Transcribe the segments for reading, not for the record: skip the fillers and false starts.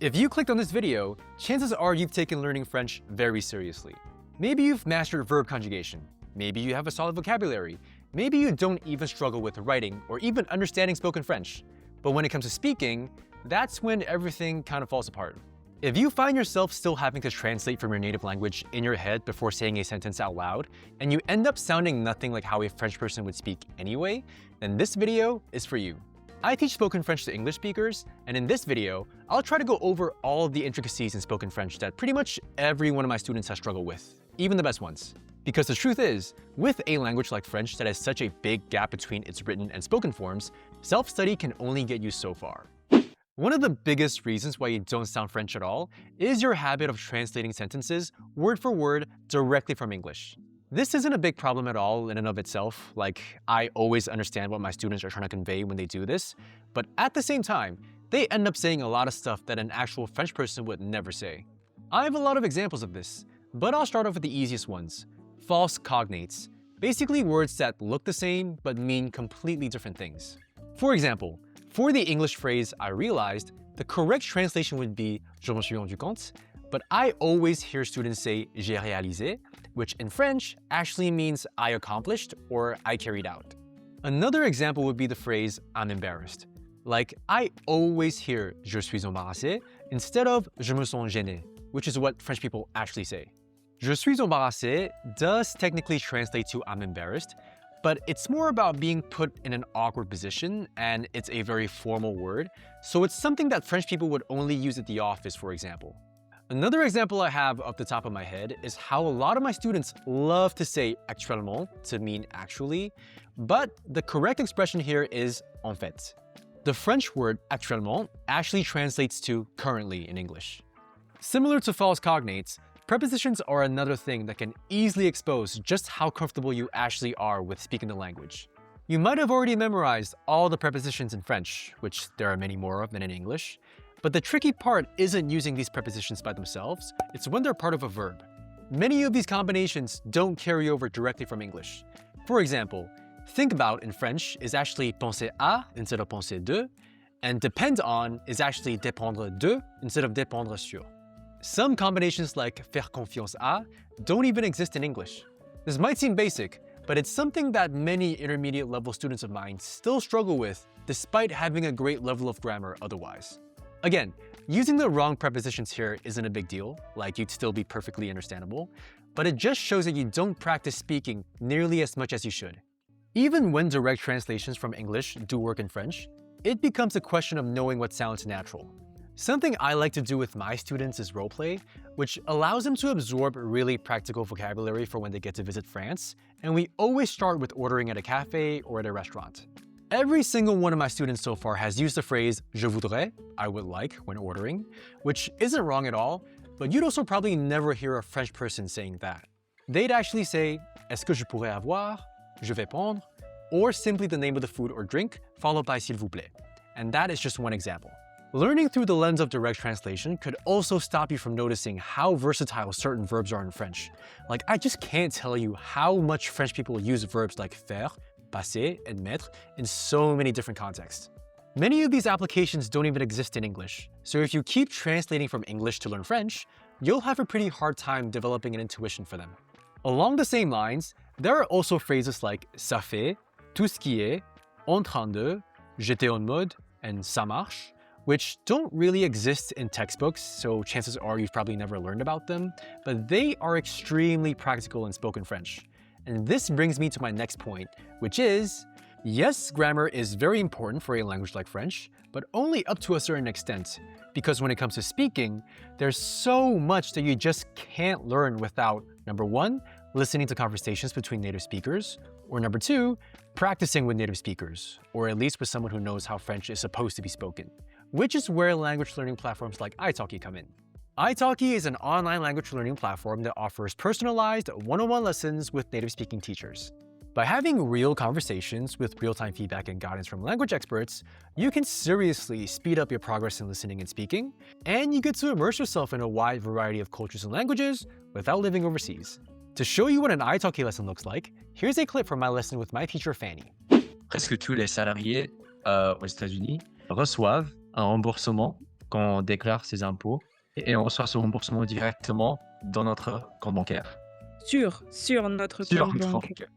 If you clicked on this video, chances are you've taken learning French very seriously. Maybe you've mastered verb conjugation. Maybe you have a solid vocabulary. Maybe you don't even struggle with writing or even understanding spoken French. But when it comes to speaking, that's when everything kind of falls apart. If you find yourself still having to translate from your native language in your head before saying a sentence out loud, and you end up sounding nothing like how a French person would speak anyway, then this video is for you. I teach spoken French to English speakers, and in this video, I'll try to go over all of the intricacies in spoken French that pretty much every one of my students has struggled with, even the best ones. Because the truth is, with a language like French that has such a big gap between its written and spoken forms, self-study can only get you so far. One of the biggest reasons why you don't sound French at all is your habit of translating sentences word for word directly from English. This isn't a big problem at all in and of itself, like I always understand what my students are trying to convey when they do this, but at the same time, they end up saying a lot of stuff that an actual French person would never say. I have a lot of examples of this, but I'll start off with the easiest ones. False cognates, basically words that look the same but mean completely different things. For example, for the English phrase I realized, the correct translation would be je me suis rendu compte, but I always hear students say j'ai réalisé, which in French actually means I accomplished or I carried out. Another example would be the phrase I'm embarrassed. Like I always hear je suis embarrassé instead of je me sens gêné, which is what French people actually say. Je suis embarrassé does technically translate to I'm embarrassed, but it's more about being put in an awkward position, and it's a very formal word, so it's something that French people would only use at the office, for example. Another example I have off the top of my head is how a lot of my students love to say actuellement to mean actually, but the correct expression here is en fait. The French word actuellement actually translates to currently in English. Similar to false cognates, prepositions are another thing that can easily expose just how comfortable you actually are with speaking the language. You might have already memorized all the prepositions in French, which there are many more of than in English, but the tricky part isn't using these prepositions by themselves, it's when they're part of a verb. Many of these combinations don't carry over directly from English. For example, think about in French is actually penser à instead of penser de, and depend on is actually dépendre de instead of dépendre sur. Some combinations like faire confiance à don't even exist in English. This might seem basic, but it's something that many intermediate level students of mine still struggle with despite having a great level of grammar otherwise. Again, using the wrong prepositions here isn't a big deal, like you'd still be perfectly understandable, but it just shows that you don't practice speaking nearly as much as you should. Even when direct translations from English do work in French, it becomes a question of knowing what sounds natural. Something I like to do with my students is roleplay, which allows them to absorb really practical vocabulary for when they get to visit France, and we always start with ordering at a cafe or at a restaurant. Every single one of my students so far has used the phrase je voudrais, I would like, when ordering, which isn't wrong at all, but you'd also probably never hear a French person saying that. They'd actually say est-ce que je pourrais avoir, je vais prendre, or simply the name of the food or drink, followed by s'il vous plaît. And that is just one example. Learning through the lens of direct translation could also stop you from noticing how versatile certain verbs are in French. Like, I just can't tell you how much French people use verbs like faire, passer, and mettre in so many different contexts. Many of these applications don't even exist in English, so if you keep translating from English to learn French, you'll have a pretty hard time developing an intuition for them. Along the same lines, there are also phrases like ça fait, tout ce qui est, en train de, j'étais en mode, and ça marche, which don't really exist in textbooks, so chances are you've probably never learned about them, but they are extremely practical in spoken French. And this brings me to my next point, which is, yes, grammar is very important for a language like French, but only up to a certain extent, because when it comes to speaking, there's so much that you just can't learn without, number one, listening to conversations between native speakers, or number two, practicing with native speakers, or at least with someone who knows how French is supposed to be spoken. Which is where language learning platforms like italki come in. italki is an online language learning platform that offers personalized one-on-one lessons with native speaking teachers. By having real conversations with real-time feedback and guidance from language experts, you can seriously speed up your progress in listening and speaking, and you get to immerse yourself in a wide variety of cultures and languages without living overseas. To show you what an italki lesson looks like, here's a clip from my lesson with my teacher Fanny. Presque tous les salariés aux États-Unis reçoivent un remboursement quand on déclare ses impôts et on reçoit son remboursement directement dans notre compte bancaire. Sur notre Sur compte notre compte bancaire. bancaire.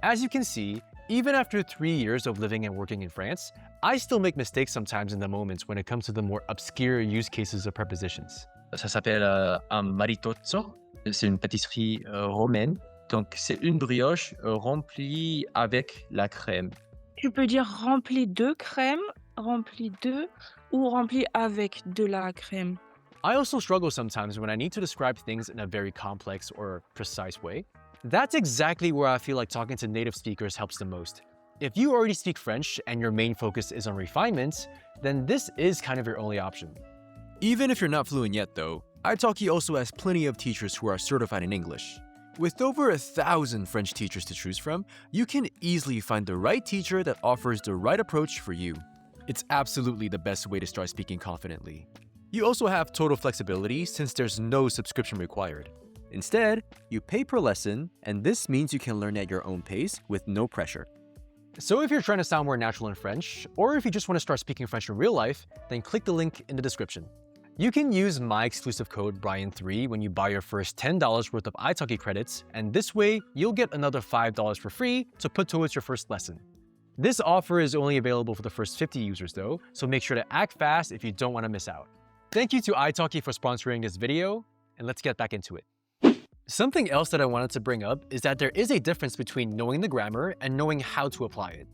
As you can see, even after 3 years of living and working in France, I still make mistakes sometimes in the moments when it comes to the more obscure use cases of prepositions. Ça s'appelle un maritozzo. C'est une pâtisserie romaine. Donc, c'est une brioche remplie avec la crème. Tu peux dire rempli de crème, rempli de ou rempli avec de la crème. I also struggle sometimes when I need to describe things in a very complex or precise way. That's exactly where I feel like talking to native speakers helps the most. If you already speak French and your main focus is on refinement, then this is kind of your only option. Even if you're not fluent yet though, italki also has plenty of teachers who are certified in English. With over 1,000 French teachers to choose from, you can easily find the right teacher that offers the right approach for you. It's absolutely the best way to start speaking confidently. You also have total flexibility since there's no subscription required. Instead, you pay per lesson, and this means you can learn at your own pace with no pressure. So if you're trying to sound more natural in French, or if you just want to start speaking French in real life, then click the link in the description. You can use my exclusive code Brian3 when you buy your first $10 worth of italki credits, and this way you'll get another $5 for free to put towards your first lesson. This offer is only available for the first 50 users though, so make sure to act fast if you don't want to miss out. Thank you to italki for sponsoring this video, and let's get back into it. Something else that I wanted to bring up is that there is a difference between knowing the grammar and knowing how to apply it.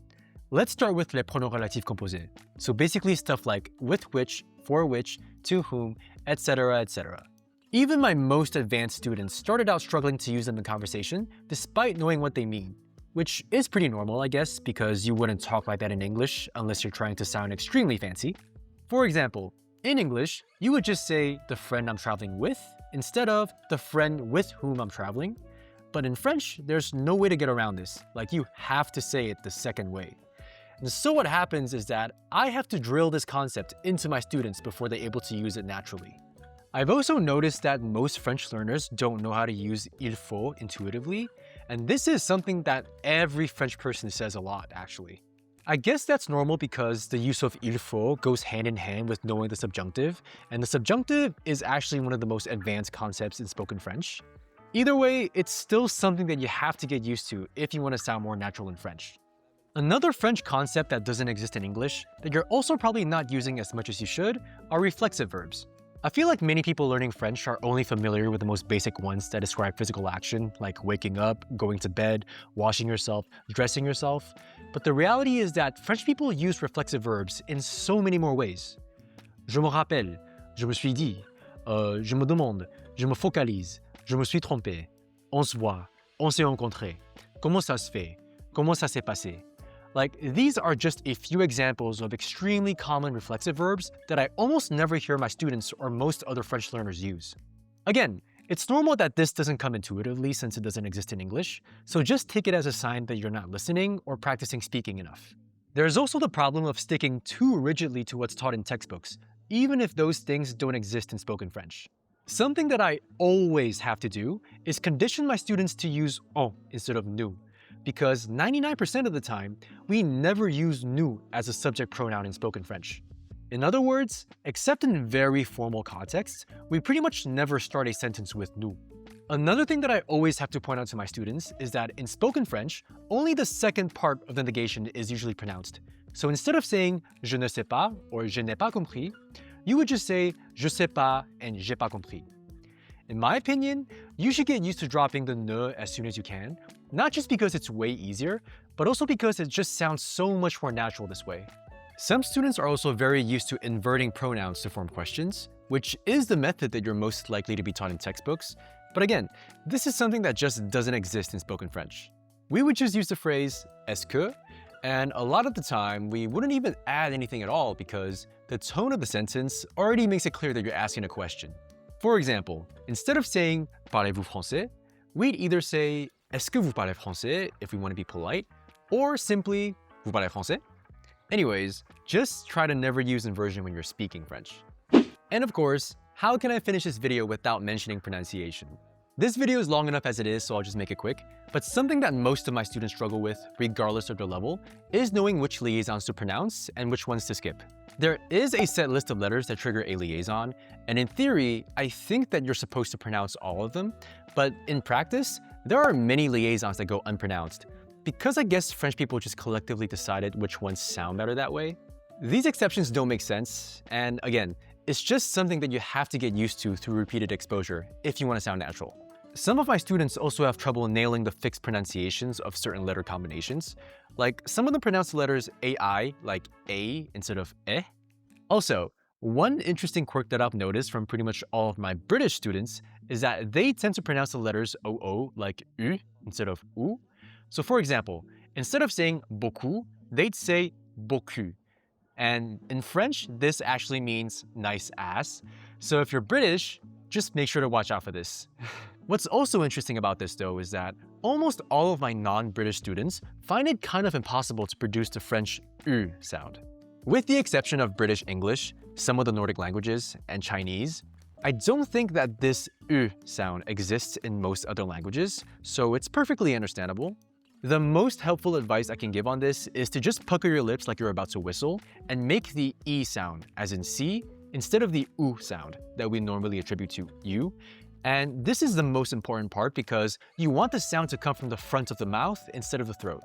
Let's start with les pronoms relatifs composés. So basically stuff like with which, for which, to whom, etc., etc. Even my most advanced students started out struggling to use them in conversation despite knowing what they mean, which is pretty normal, I guess, because you wouldn't talk like that in English unless you're trying to sound extremely fancy. For example, in English, you would just say the friend I'm traveling with instead of the friend with whom I'm traveling. But in French, there's no way to get around this. Like, you have to say it the second way. And so what happens is that I have to drill this concept into my students before they're able to use it naturally. I've also noticed that most French learners don't know how to use il faut intuitively, and this is something that every French person says a lot, actually. I guess that's normal because the use of il faut goes hand in hand with knowing the subjunctive, and the subjunctive is actually one of the most advanced concepts in spoken French. Either way, it's still something that you have to get used to if you want to sound more natural in French. Another French concept that doesn't exist in English, that you're also probably not using as much as you should, are reflexive verbs. I feel like many people learning French are only familiar with the most basic ones that describe physical action, like waking up, going to bed, washing yourself, dressing yourself. But the reality is that French people use reflexive verbs in so many more ways. Je me rappelle, je me suis dit, je me demande, je me focalise, je me suis trompé, on se voit, on s'est rencontré, comment ça se fait, comment ça s'est passé. Like, these are just a few examples of extremely common reflexive verbs that I almost never hear my students or most other French learners use. Again, it's normal that this doesn't come intuitively since it doesn't exist in English, so just take it as a sign that you're not listening or practicing speaking enough. There's also the problem of sticking too rigidly to what's taught in textbooks, even if those things don't exist in spoken French. Something that I always have to do is condition my students to use on instead of nous, because 99% of the time, we never use nous as a subject pronoun in spoken French. In other words, except in very formal contexts, we pretty much never start a sentence with nous. Another thing that I always have to point out to my students is that in spoken French, only the second part of the negation is usually pronounced. So instead of saying je ne sais pas or je n'ai pas compris, you would just say je sais pas and j'ai pas compris. In my opinion, you should get used to dropping the ne as soon as you can, not just because it's way easier, but also because it just sounds so much more natural this way. Some students are also very used to inverting pronouns to form questions, which is the method that you're most likely to be taught in textbooks. But again, this is something that just doesn't exist in spoken French. We would just use the phrase est-ce que, and a lot of the time, we wouldn't even add anything at all because the tone of the sentence already makes it clear that you're asking a question. For example, instead of saying parlez-vous français, we'd either say est-ce que vous parlez français if we want to be polite, or simply vous parlez français? Anyways, just try to never use inversion when you're speaking French. And of course, how can I finish this video without mentioning pronunciation? This video is long enough as it is, so I'll just make it quick, but something that most of my students struggle with, regardless of their level, is knowing which liaisons to pronounce and which ones to skip. There is a set list of letters that trigger a liaison, and in theory, I think that you're supposed to pronounce all of them, but in practice, there are many liaisons that go unpronounced, because I guess French people just collectively decided which ones sound better that way. These exceptions don't make sense, and again, it's just something that you have to get used to through repeated exposure if you want to sound natural. Some of my students also have trouble nailing the fixed pronunciations of certain letter combinations. Like, some of them pronounce the letters AI like A instead of eh. Also, one interesting quirk that I've noticed from pretty much all of my British students is that they tend to pronounce the letters OO like U instead of U. So for example, instead of saying beaucoup, they'd say beaucoup. And in French, this actually means nice ass. So if you're British, just make sure to watch out for this. What's also interesting about this though is that almost all of my non-British students find it kind of impossible to produce the French U sound. With the exception of British English, some of the Nordic languages, and Chinese, I don't think that this U sound exists in most other languages, so it's perfectly understandable. The most helpful advice I can give on this is to just pucker your lips like you're about to whistle and make the E sound, as in C, instead of the U sound that we normally attribute to you. And this is the most important part because you want the sound to come from the front of the mouth instead of the throat.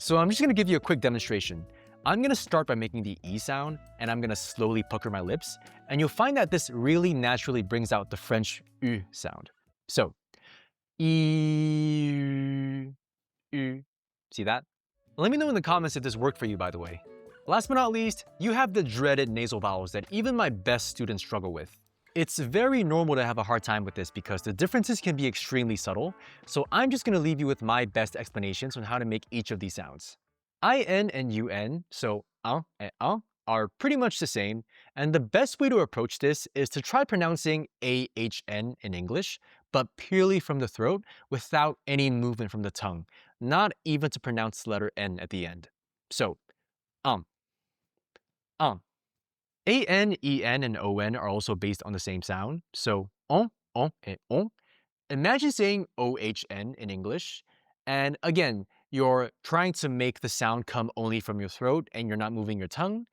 So I'm just gonna give you a quick demonstration. I'm gonna start by making the E sound and I'm gonna slowly pucker my lips, and you'll find that this really naturally brings out the French U sound. So, E, U. See that? Let me know in the comments if this worked for you, by the way. Last but not least, you have the dreaded nasal vowels that even my best students struggle with. It's very normal to have a hard time with this because the differences can be extremely subtle, so I'm just gonna leave you with my best explanations on how to make each of these sounds. IN and UN, so and are pretty much the same, and the best way to approach this is to try pronouncing AHN in English, but purely from the throat without any movement from the tongue, not even to pronounce the letter N at the end. So, um. AN, EN, and ON are also based on the same sound, so on, and on. Imagine saying OHN in English, and again, you're trying to make the sound come only from your throat and you're not moving your tongue.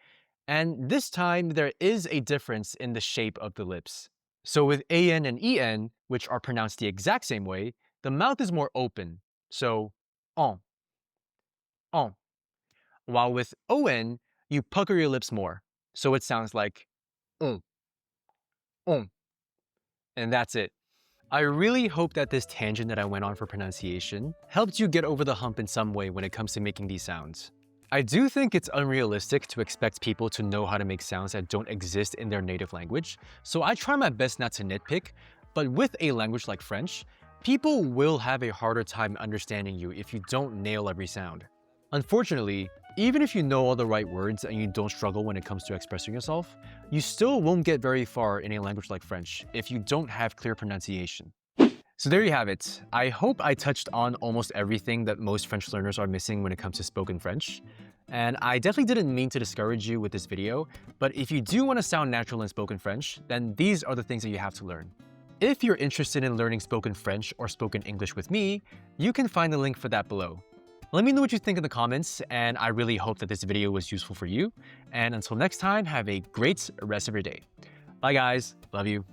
And this time, there is a difference in the shape of the lips. So with AN and EN, which are pronounced the exact same way, the mouth is more open, so on. While with ON, you pucker your lips more, so it sounds like on, and that's it. I really hope that this tangent that I went on for pronunciation helped you get over the hump in some way when it comes to making these sounds. I do think it's unrealistic to expect people to know how to make sounds that don't exist in their native language, so I try my best not to nitpick, but with a language like French, people will have a harder time understanding you if you don't nail every sound. Unfortunately, even if you know all the right words and you don't struggle when it comes to expressing yourself, you still won't get very far in a language like French if you don't have clear pronunciation. So there you have it. I hope I touched on almost everything that most French learners are missing when it comes to spoken French. And I definitely didn't mean to discourage you with this video, but if you do want to sound natural in spoken French, then these are the things that you have to learn. If you're interested in learning spoken French or spoken English with me, you can find the link for that below. Let me know what you think in the comments, and I really hope that this video was useful for you. And until next time, have a great rest of your day. Bye guys, love you.